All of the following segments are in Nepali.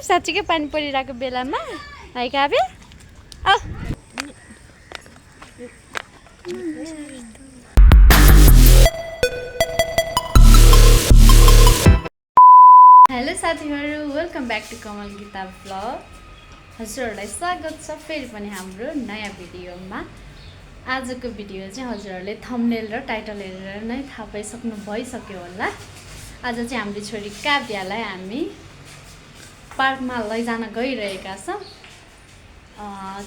साँच्चीकै पानी परिरहेको बेलामा है काव्य औ हेलो साथीहरू welcome back to Kamal Geeta blog हजुरहरूलाई स्वागत छ फेरि पनि हाम्रो नयाँ भिडियोमा आजको भिडियो चाहिँ हजुरहरूले थम्बनेल र टाइटल हेरेर नै थाहा पाइसक्नु भइसक्यो होला आज चाहिँ हाम्रो छोरी काव्यालाई हामी पार्कमा लैजान गइरहेका छौँ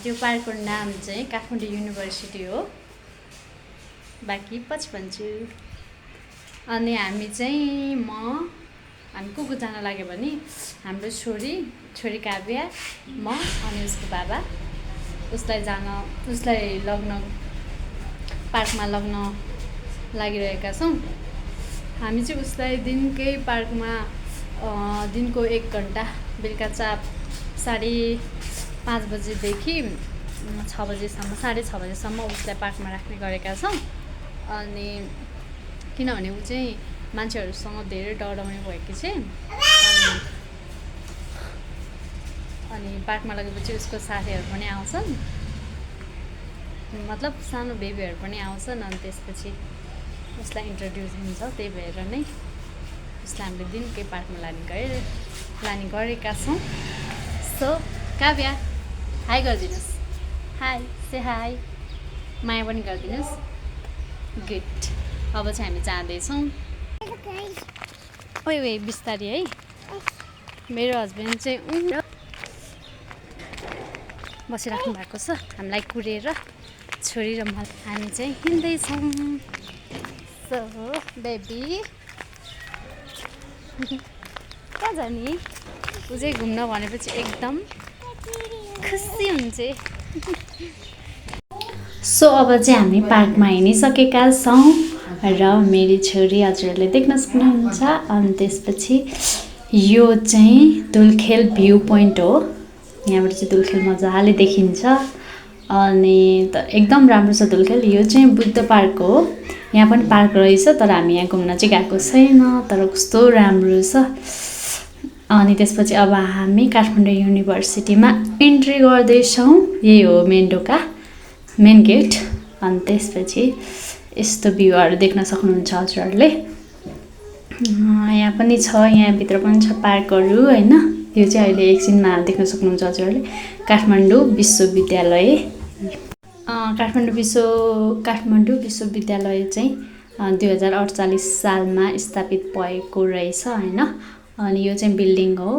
त्यो पार्कको नाम चाहिँ काठमाडौँ युनिभर्सिटी हो बाँकी पछि भन्छु अनि हामी को जान लाग्यो भने हाम्रो छोरी काव्या म अनि उसको बाबा उसलाई पार्कमा लग्न लागिरहेका छौँ हामी चाहिँ उसलाई दिनकै पार्कमा दिनको 1 घन्टा बेलुका 5:30 बजेदेखि 6 बजेसम्म 6:30 बजेसम्म उसलाई पार्कमा राख्ने गरेका छौँ अनि किनभने ऊ चाहिँ मान्छेहरूसँग धेरै डराउने भएको चाहिँ अनि पार्कमा लगेपछि उसको साथीहरू पनि आउँछन् मतलब सानो बेबीहरू पनि आउँछन् अनि त्यसपछि उसलाई इन्ट्रोड्युस हुन्छ त्यही भएर नै उसलाई हामीले दिनकै पार्कमा लाने गरेका छौँ सो काव्या हाई गरिदिनुहोस् हाई से हाई माया पनि गरिदिनुहोस् गुड अब चाहिँ हामी जाँदैछौँ ओइ बिस्तारी है मेरो हस्बेन्ड चाहिँ बसिराख्नु भएको छ हामीलाई कुरेर छोरी र हामी चाहिँ हिँड्दैछौँ सो बेबी कहाँ जाने ऊ चाहिँ घुम्न भनेपछि एकदम खुसी हुन्छ सो अब चाहिँ हामी पार्कमा हिँडिसकेका छौँ र मेरी छोरी हजुरहरूले देख्न सक्नुहुन्छ अनि त्यसपछि यो चाहिँ दुलखेल भ्यू पोइन्ट हो यहाँबाट चाहिँ दुलखेल मजाले देखिन्छ अनि एकदम राम्रो छ दुलखेल यो चाहिँ बुद्ध पार्क हो यहाँ पनि पार्क रहेछ तर हामी यहाँ घुम्न चाहिँ गएको छैन तर कस्तो राम्रो छ अनि त्यसपछि अब हामी काठमाडौँ युनिभर्सिटीमा इन्ट्री गर्दैछौँ यही हो मेन गेट अनि त्यसपछि यस्तो भ्यूहरू देख्न सक्नुहुन्छ हजुरहरूले यहाँ पनि छ यहाँभित्र पनि छ पार्कहरू होइन यो चाहिँ अहिले एकछिनमा देख्न सक्नुहुन्छ हजुरहरूले काठमाडौँ विश्वविद्यालय काठमाडौँ विश्वविद्यालय चाहिँ 2048 सालमा स्थापित भएको रहेछ होइन अनि यो चाहिँ बिल्डिङ हो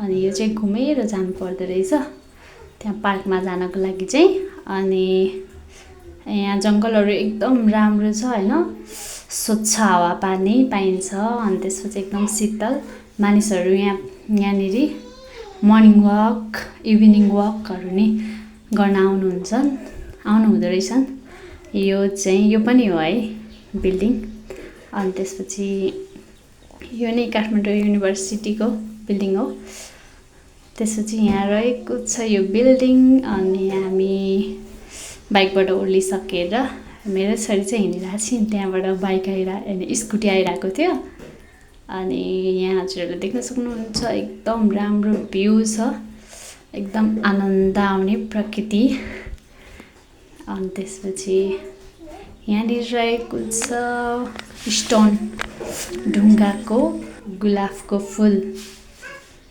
अनि यो चाहिँ घुमेर जानु पर्दो रहेछ त्यहाँ पार्कमा जानको लागि चाहिँ अनि यहाँ जङ्गलहरू एकदम राम्रो छ होइन स्वच्छ हावापानी पाइन्छ अनि त्यसपछि एकदम शीतल मानिसहरू यहाँनिर मर्निङ वाक इभिनिङ वाकहरू नि गर्न आउनुहुँदो रहेछन् यो पनि हो है बिल्डिङ अनि त्यसपछि यो नै काठमाडौँ युनिभर्सिटीको बिल्डिङ हो त्यसपछि यहाँ रहेको छ यो बिल्डिङ अनि हामी बाइकबाट ओर्लिसकेर मेरो छोरी चाहिँ हिँडिरहेको थिएँ त्यहाँबाट बाइक स्कुटी आइरहेको थियो अनि यहाँ हजुरहरूले देख्न सक्नुहुन्छ एकदम राम्रो भ्यू छ एकदम आनन्द आउने प्रकृति अनि त्यसपछि यहाँनिर रहेको छ स्टोन ढुङ्गाको गुलाबको फुल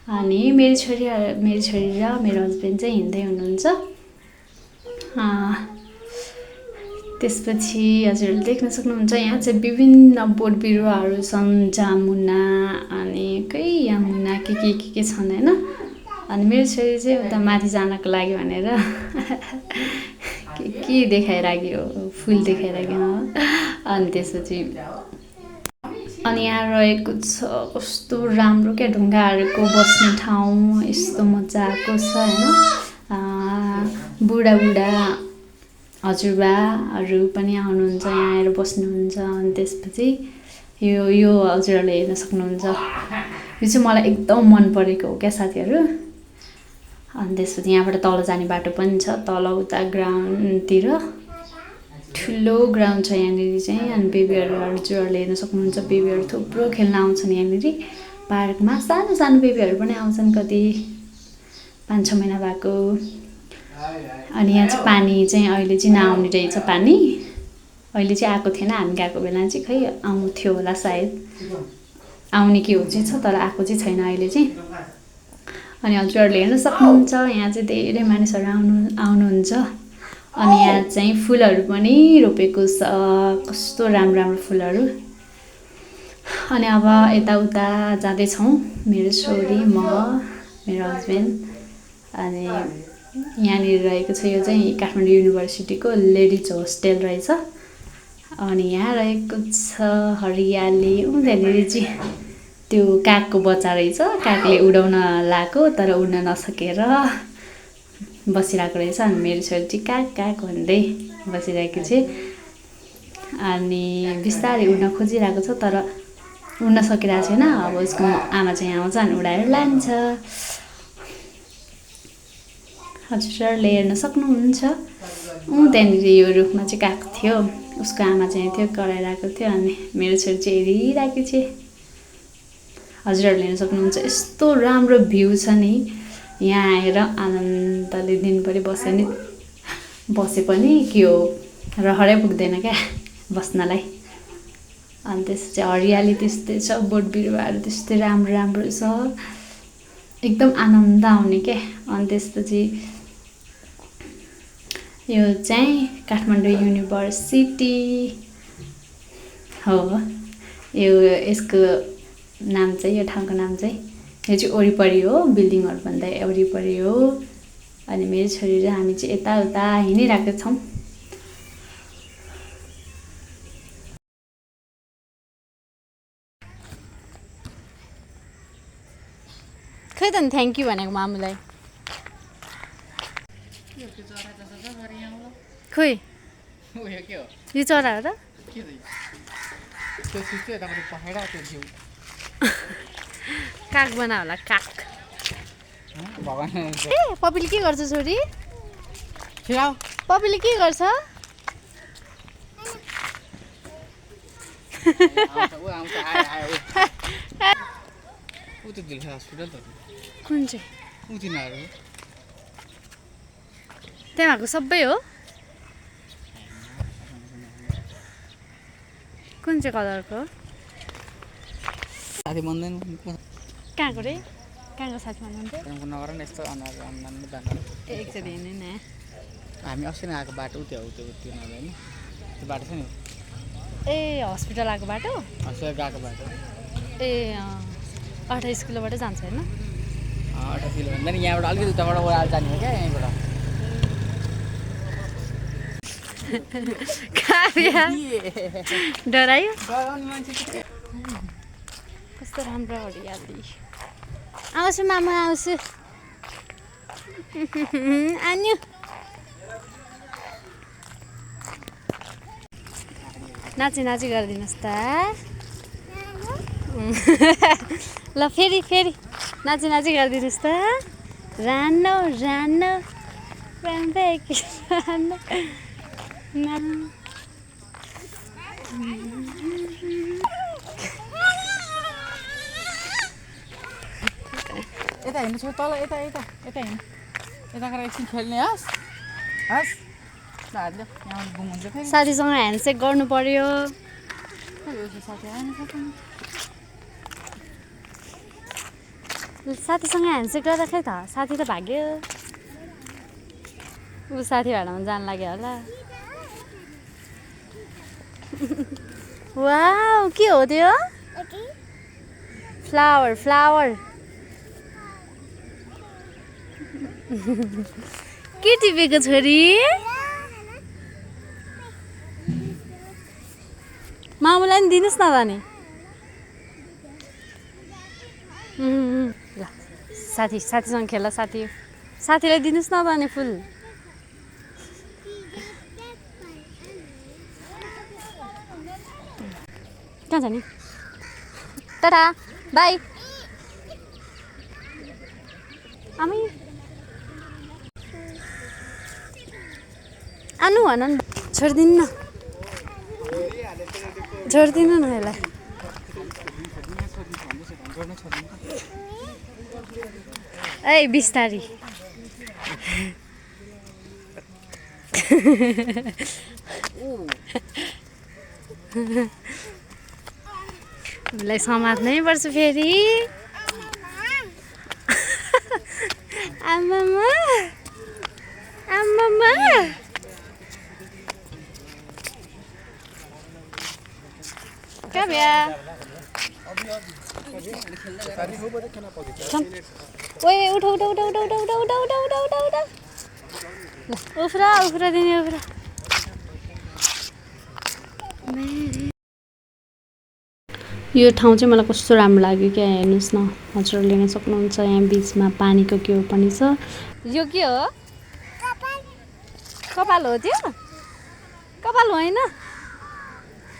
अनि मेरी छोरी र मेरो हस्बेन्ड चाहिँ हिँड्दै हुनुहुन्छ त्यसपछि हजुरहरूले देख्न सक्नुहुन्छ यहाँ चाहिँ विभिन्न बोट बिरुवाहरू छन् जामुना अनि यमुना के छन् होइन अनि मेरो छोरी चाहिँ उता माथि जानको लागि भनेर के देखाइराख्यो फुल देखाइराख्यो अनि त्यसपछि अनि यहाँ रहेको छ कस्तो राम्रो क्या ढुङ्गाहरूको बस्ने ठाउँ यस्तो मजाको छ होइन बुढा हजुरबाहरू पनि आउनुहुन्छ यहाँ आएर बस्नुहुन्छ अनि त्यसपछि यो हजुरहरूले हेर्न सक्नुहुन्छ यो चाहिँ मलाई एकदम मन परेको हो क्या साथीहरू अनि त्यसपछि यहाँबाट तल जाने बाटो पनि छ तल उता ग्राउन्डतिर ठुलो ग्राउन्ड छ यहाँनिर चाहिँ अनि बेबीहरू हजुरहरूले हेर्न सक्नुहुन्छ बेबीहरू थुप्रो खेल्न आउँछन् यहाँनिर पार्कमा सानो बेबीहरू पनि आउँछन् कति 5-6 महिना भएको। अनि यहाँ चाहिँ पानी चाहिँ अहिले चाहिँ नआउने रहेछ पानी। अहिले चाहिँ आएको थिएन, हामी गएको बेला चाहिँ खै आउँथ्यो होला सायद, आउने के हो चाहिँ छ तर आएको चाहिँ छैन अहिले चाहिँ। अनि हजुरहरूले हेर्न सक्नुहुन्छ यहाँ चाहिँ धेरै मानिसहरू आउनुहुन्छ। अनि यहाँ चाहिँ फुलहरू पनि रोपेको छ, कस्तो राम्रो राम्रो फुलहरू। अनि अब यताउता जाँदैछौँ, मेरो छोरी, म, मेरो हस्बेन्ड। अनि यहाँनिर रहेको छ, यो चाहिँ काठमाडौँ युनिभर्सिटीको लेडिज होस्टेल रहेछ। अनि यहाँ रहेको छ हरियाली। उनीहरूले चाहिँ त्यो कागको बच्चा रहेछ, कागले उडाउन लाएको तर उड्न नसकेर बसिरहेको रहेछ। अनि मेरो छोरी चाहिँ काग काग भन्दै बसिरहेको छ। अनि बिस्तारै उड्न खोजिरहेको छ तर उड्न सकिरहेको छैन। अब उसको आमा चाहिँ आउँछ अनि उडाएर लान्छ। हजुरहरूले हेर्न सक्नुहुन्छ त्यहाँनिर यो रुखमा चाहिँ गएको थियो, उसको आमा चाहिँ थियो, कराइरहेको थियो। अनि मेरो छोरी चाहिँ हेरिरहेको छ। हजुरहरूले हेर्न सक्नुहुन्छ यस्तो राम्रो भ्यू छ नि, यहाँ आएर आनन्दले दिनभरि बसे पनि के हो रहरै पुग्दैन क्या बस्नलाई। अनि त्यसपछि हरियाली त्यस्तै छ, बोट बिरुवाहरू त्यस्तै राम्रो राम्रो छ, एकदम आनन्द आउने क्या। अनि त्यसपछि यो चाहिँ काठमाडौँ युनिभर्सिटी हो। यसको नाम चाहिँ, यो ठाउँको नाम चाहिँ, यो चाहिँ वरिपरि हो, बिल्डिङहरू भन्दा वरिपरि हो। अनि मेरो छोरी र हामी चाहिँ यताउता हिँडिरहेका छौँ। खै त थ्याङ्क यू भनेको मामुलाई। खोइ यो चरा हो र? काग बना होला, काग। ए पपिले के गर्छ छोरी? पपिले के गर्छ? कुन चाहिँ? त्यहाँ भएको सबै हो? कुन चाहिँ कलरको? कहाँको रे? कहाँको साथी भन्नुहुन्थ्यो? एकचोटि हिँड्नु न। हामी अस्ति नै आएको बाटो त्यो होइन, त्यो बाटो छ नि। ए हस्पिटल आएको बाटो? हस्पिटल गएको बाटो। ए 28 किलोबाट जान्छ होइन? 28 किलो भन्दा नि यहाँबाट अलिकति उताबाट ओह्रालो जाने हो क्या, यहीँबाट। डरायो? कस्तो राम्रो हरियाली। आउँछु मामा, आउँछु। आन्यु नाची नाची गरिदिनुहोस् त। ल फेरि नाची नाची गरिदिनुहोस् त। रानो रानो रानो यता हेर्नु छ तल, यता हेर्नु, यता गएर एकछिन खेल्ने। हस् साथीसँग ह्यान्डसेक गर्नु पर्यो। साथीसँग ह्यान्डसेक गर्दा खै त साथी त भाग्यो। ऊ साथी भाडामा जान लाग्यो होला। वाउ के हो त्यो? फ्लावर। के टिपेको छोरी? मामुलाई नि दिनुहोस् न त नि। ल साथीसँग खेल, साथीलाई दिनुहोस् न त नि फुल। कहाँ छ नि? Tata bye. आमै आनु भन न, छोडिदिनु न, छोडिदिनु न यसलाई। ए बिस्तारी। उसलाई समात्नै पर्छ फेरि। आमामा आमामा काव्या ओए उठ उठ उठ उठ उठ उठ उठ उठ उठ उठ उठ उफ्रा उफ्रा दिने उफ्रा। यो ठाउँ चाहिँ मलाई कस्तो राम्रो लाग्यो क्या। हेर्नुहोस् न, हजुरहरूले हेर्न सक्नुहुन्छ यहाँ बिचमा पानीको के पनि छ। यो के हो? कपाल हो त्यो? कपाल होइन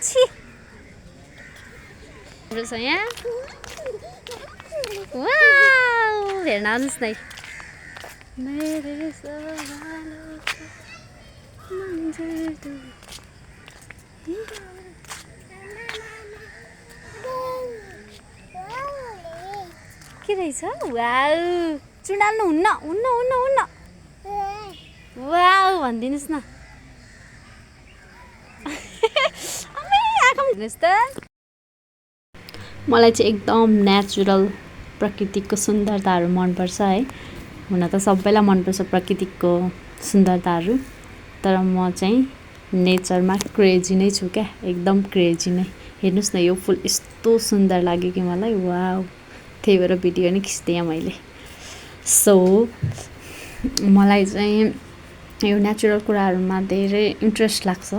छि। यहाँ वाउ हेर्न आउनुहोस् न। के रहेछ? वाउ चुडाल्नु हुन्न हुन्न हुन्न हुन्न। वाउ भनिदिनुहोस् न। हेर्नुहोस् त, मलाई चाहिँ एकदम नेचुरल प्रकृतिको सुन्दरताहरू मनपर्छ है। हुन त सबैलाई मनपर्छ प्रकृतिको सुन्दरताहरू, तर म चाहिँ नेचरमा क्रेजी नै छु क्या, एकदम क्रेजी नै। हेर्नुहोस् न, यो फुल यस्तो सुन्दर लाग्यो कि मलाई। वाउ, त्यही भएर भिडियो नि खिच्दिएँ मैले। सो मलाई चाहिँ यो नेचुरल कुराहरूमा धेरै इन्ट्रेस्ट लाग्छ।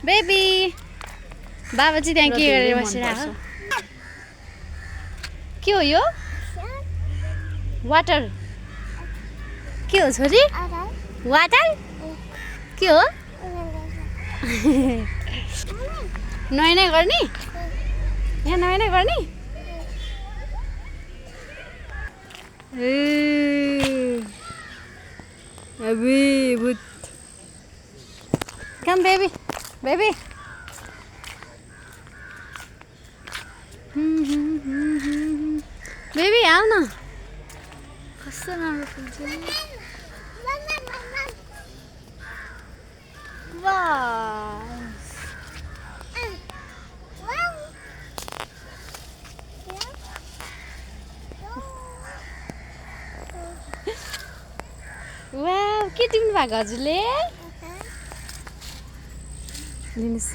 बेबी बाबा चाहिँ त्यहाँ के गरेर बसिरहेको? के हो यो? वाटर के हो छोरी? वाटर के हो? नुहाइ नै गर्ने? यहाँ नुहाइ नै गर्ने? अबे भूत। Come baby baby. बेबी आऊ न, कस्तो राम्रो फुल छ। वाउ के टिप्नु भएको हजुरले? लिनुहोस्।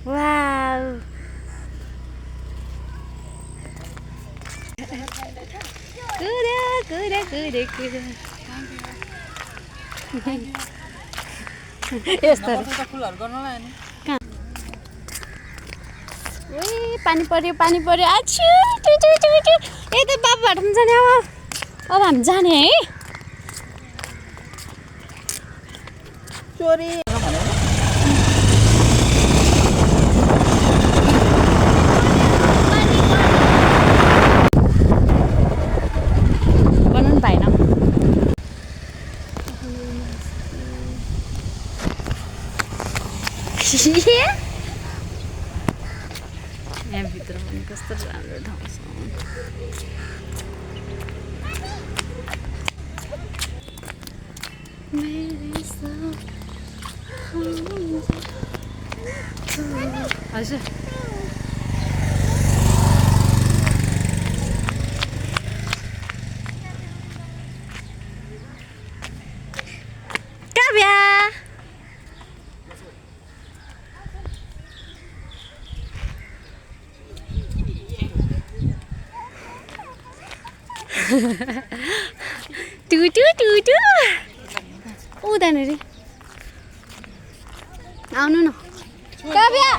वाउ कुदा कुदा कुदा कुदा। यस्तो पानी पर्यो पानी पर्यो। आछु ए त बाबु हटाउनु जाने। अब हामी जाने है। चोरी बनाउनु भएन। यहाँभित्र पनि कस्तो राम्रो ठाउँ छ। हजुर काव्या टु टु टु टु उदानेरी आउनु न काव्या।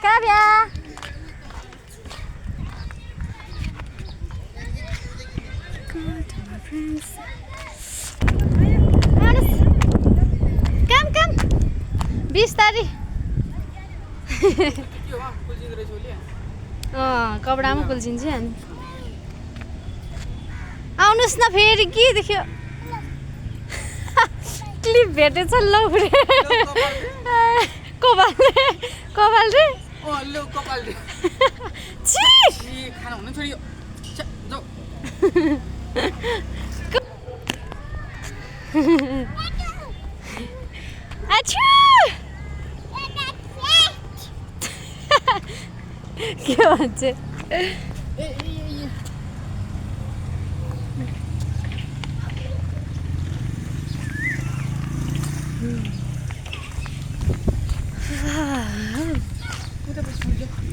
काव्या कम कम बिस्तारी। कपडामा कुल्चिन्छ अनि आउनुहोस् न फेरि के देख्यो। क्लिप भेटेछ लौ रे कपाल रे छी खाना हुनु छोडियो जाऊ आछु के भन्छ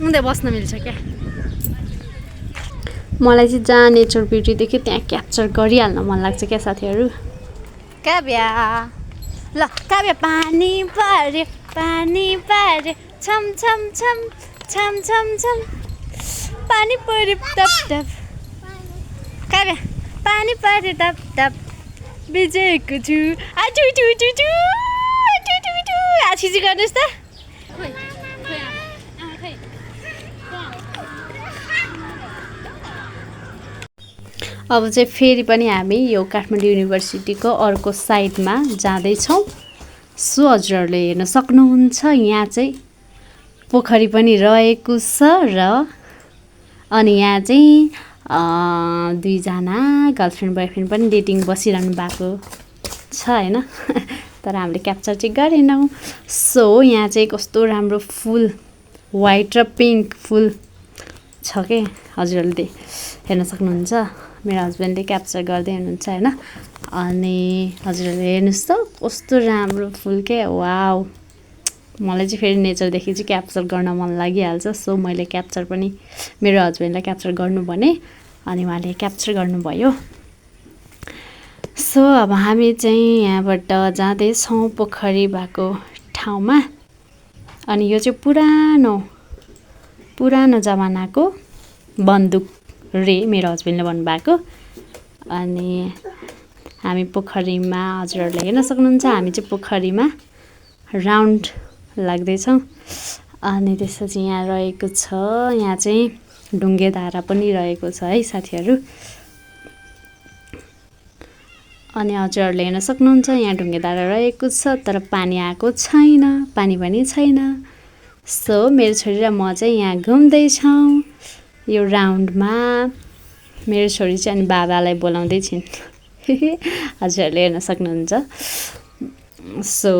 उता बस्न मिल्छ क्या मलाई चाहिँ जहाँ नेचर ब्युटी देख्यो त्यहाँ क्याप्चर गरिहाल्न मन लाग्छ क्या साथीहरू काव्या ल काव्या पानी पर्यो छम छम छम छम छम छम पानी पर्यो टप टप काव्या पानी पर्यो टप टप बिजेको छु आटु टु टु टु टु टु टु आछिजी गर्नुहोस् त अब चाहिँ फेरि पनि हामी यो काठमाडौँ युनिभर्सिटीको अर्को साइडमा जाँदैछौँ सो हजुरहरूले हेर्न सक्नुहुन्छ यहाँ चाहिँ पोखरी पनि रहेको छ र अनि यहाँ चाहिँ दुईजना गर्लफ्रेन्ड बोयफ्रेन्ड पनि डेटिङ बसिरहनु भएको छ होइन तर हामीले क्याप्चर चाहिँ गरेनौँ सो यहाँ चाहिँ कस्तो राम्रो फुल वाइट र पिङ्क फुल छ के हजुरहरूले हेर्न सक्नुहुन्छ मेरो हस्बेन्डले क्याप्चर गर्दै हुनुहुन्छ होइन अनि हजुरहरूले हेर्नुहोस् त कस्तो राम्रो फुल के वाउ मलाई चाहिँ फेरि नेचरदेखि चाहिँ क्याप्चर गर्न मन लागिहाल्छ सो मैले क्याप्चर पनि मेरो हस्बेन्डलाई क्याप्चर गर्नु भने अनि उहाँले क्याप्चर गर्नुभयो सो अब हामी चाहिँ यहाँबाट जाँदैछौँ पोखरी भएको ठाउँमा अनि यो चाहिँ पुरानो जमानाको बन्दुक रे मेरो हस्बेन्डले भन्नुभएको अनि हामी पोखरीमा हजुरहरूले हेर्न सक्नुहुन्छ हामी चाहिँ पोखरीमा राउन्ड लाग्दैछौँ अनि त्यसपछि यहाँ रहेको छ यहाँ चाहिँ ढुङ्गे धारा पनि रहेको छ है साथीहरू अनि हजुरहरूले हेर्न सक्नुहुन्छ यहाँ ढुङ्गे धारा रहेको छ तर पानी आएको छैन पानी पनि छैन सो मेरो छोरी र म चाहिँ यहाँ घुम्दैछौँ यो राउन्डमा मेरो छोरी चाहिँ अनि बाबालाई बोलाउँदै छिन् हजुरहरूले हेर्न सक्नुहुन्छ सो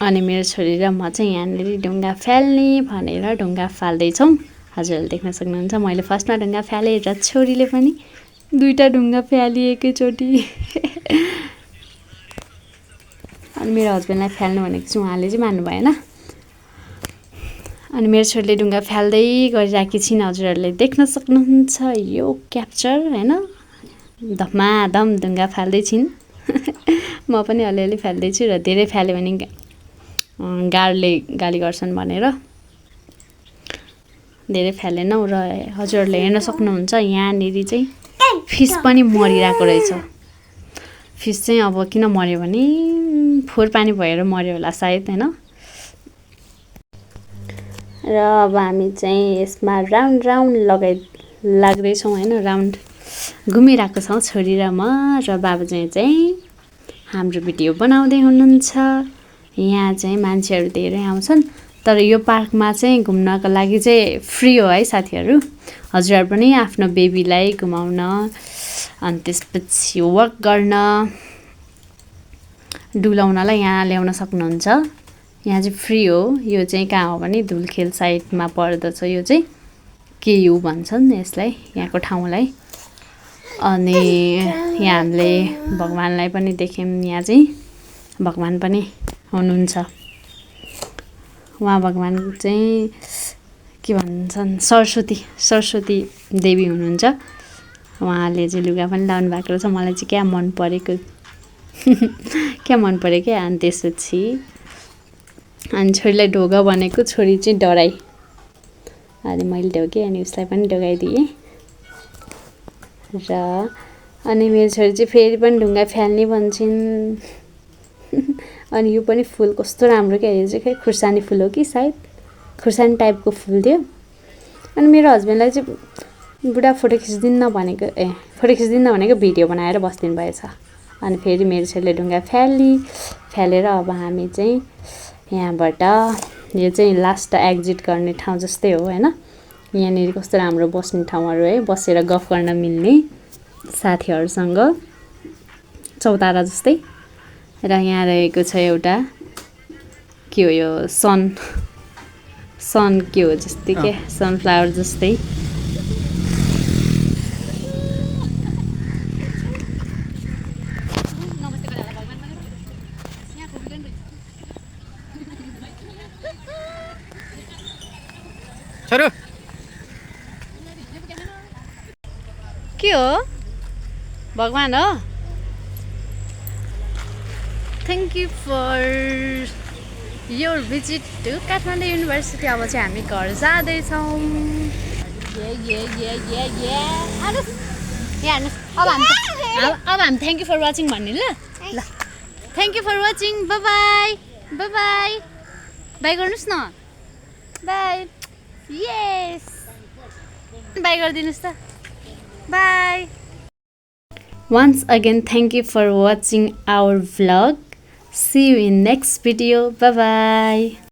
अनि मेरो छोरी र म चाहिँ यहाँनिर ढुङ्गा फाल्ने भनेर ढुङ्गा फाल्दैछौँ हजुरहरूले देख्न सक्नुहुन्छ मैले फर्स्टमा ढुङ्गा फालेँ र छोरीले पनि दुईटा ढुङ्गा फाली एकैचोटि अनि मेरो हस्बेन्डलाई फाल्नु भनेको चाहिँ उहाँले चाहिँ मान्नु भएन अनि मेरो छोरीले ढुङ्गा फाल्दै गरिरहेकी छिन् हजुरहरूले देख्न सक्नुहुन्छ यो क्याप्चर होइन धमाधम ढुङ्गा फाल्दै छिन् म पनि अलिअलि फाल्दैछु र धेरै फाल्यो भने गाडले गाली गर्छन् भनेर धेरै फालेनौँ र हजुरहरूले हेर्न सक्नुहुन्छ यहाँनिर चाहिँ फिस पनि मरिरहेको रहेछ फिस चाहिँ अब किन मर्यो भने फोहोर पानी भएर मर्यो होला सायद होइन र अब हामी चाहिँ यसमा राउन्ड लाग्दैछौँ होइन राउन्ड घुमिरहेको छौँ छोरी र म र बाबुजी चाहिँ हाम्रो भिडियो बनाउँदै हुनुहुन्छ यहाँ चाहिँ मान्छेहरू धेरै आउँछन् तर यो पार्कमा चाहिँ घुम्नको लागि चाहिँ फ्री हो है साथीहरू हजुरहरू पनि आफ्नो बेबीलाई घुमाउन अनि त्यसपछि वक गर्न डुलाउनलाई यहाँ ल्याउन सक्नुहुन्छ यहाँ चाहिँ फ्री हो यो चाहिँ कहाँ हो भने धुलखेल साइडमा पर्दछ यो चाहिँ केयु भन्छन् यसलाई यहाँको ठाउँलाई अनि यहाँ हामीले भगवानलाई पनि देख्यौँ यहाँ चाहिँ भगवान पनि हुनुहुन्छ उहाँ भगवान चाहिँ के भन्छन् सरस्वती देवी हुनुहुन्छ उहाँले चाहिँ लुगा पनि लाउनु भएको रहेछ मलाई चाहिँ क्या मन परेको क्या अनि त्यसपछि अनि छोरीलाई ढोगा भनेको छोरी चाहिँ डराई अनि मैले ढोगेँ अनि उसलाई पनि ढोगाइदिएँ र अनि मेरो छोरी चाहिँ फेरि पनि ढुङ्गा फाल्ने भन्छन् अनि यो पनि फुल कस्तो राम्रो क्या यो चाहिँ खै खुर्सानी फुल हो कि सायद खुर्सानी टाइपको फुल थियो अनि मेरो हस्बेन्डलाई चाहिँ बुढा फोटो खिच्दिन्न भनेको भिडियो बनाएर बस्दिनु भएछ अनि फेरि मेरो छोरीले ढुङ्गा फ्यालेर अब हामी चाहिँ यहाँबाट यो चाहिँ लास्ट एक्जिट गर्ने ठाउँ जस्तै हो हैन। यहाँनिर कस्तो राम्रो बस्ने ठाउँहरू है, बसेर गफ गर्न मिल्ने साथीहरूसँग चौतारा जस्तै। र यहाँ रहेको छ एउटा के हो यो सन के हो जस्तै के सनफ्लावर जस्तै। छोरो के हो भगवान हो। Thank you for your visit to Kathmandu university. अब चाहिँ हामी घर जाँदैछौँ। अब हामी थ्याङ्क यू फर वाचिङ भन्ने ल thank you for watching. Bye bye bye गर्नुहोस् न। बाई यस बाई गरिदिनुहोस् त। Bye. Once again, thank you for watching our vlog. See you in next video. Bye bye.